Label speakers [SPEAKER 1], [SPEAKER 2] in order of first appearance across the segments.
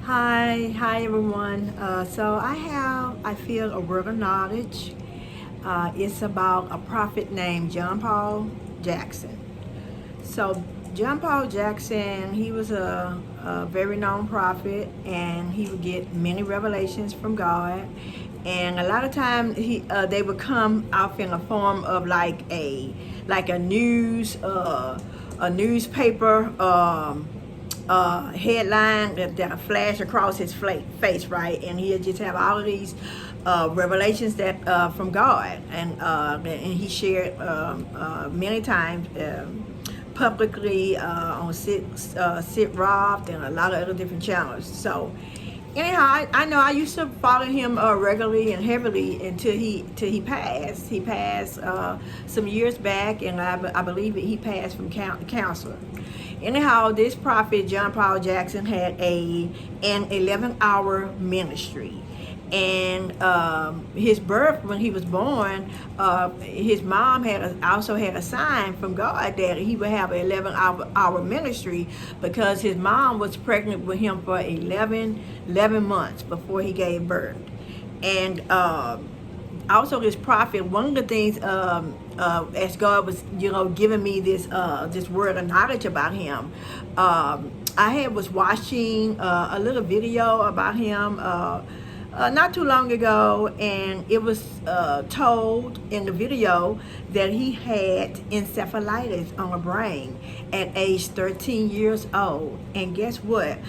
[SPEAKER 1] Hi everyone. I feel a word of knowledge. It's about a prophet named John Paul Jackson. So John Paul Jackson, he was a very known prophet, and he would get many revelations from God. And a lot of times they would come out in a form of like a newspaper. Headline that flash across his face, right? And he'll just have all of these revelations that from God, and he shared many times publicly on Sit Roth and a lot of other different channels. So anyhow, I know I used to follow him regularly and heavily until he passed. He passed some years back, and I believe he passed from cancer. Anyhow, this prophet John Paul Jackson had an 11-hour ministry. And his birth, when he was born, his mom also had a sign from God that he would have an 11-hour ministry, because his mom was pregnant with him for 11 months before he gave birth. And also this prophet, one of the things, as God was giving me this word of knowledge about him, I was watching a little video about him not too long ago, and it was told in the video that he had encephalitis on the brain at age 13 years old. And guess what?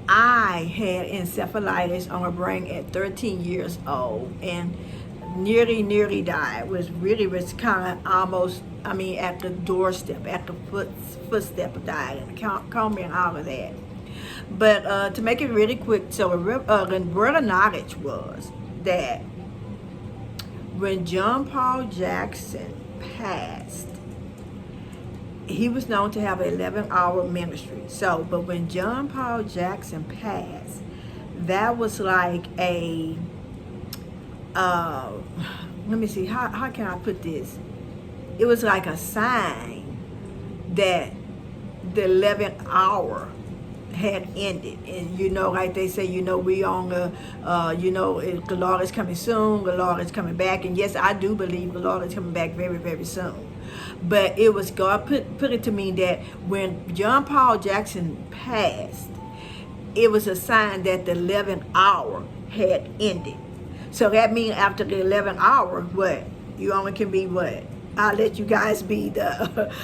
[SPEAKER 1] I had encephalitis on my brain at 13 years old, and nearly died. Was kind of almost, at the doorstep, at the footstep of dying, and call me and all of that. But to make it really quick, so the word of knowledge was that when John Paul Jackson passed, he was known to have an 11-hour ministry. So, but when John Paul Jackson passed, that was like a, let me see, how can I put this? It was like a sign that the 11th hour had ended. And like they say, we on the the Lord is coming soon, the Lord is coming back. And yes, I do believe the Lord is coming back very, very soon. But it was God put it to me that when John Paul Jackson passed, it was a sign that the 11th hour had ended. So that means after the 11th hour, what? You only can be what? I'll let you guys be the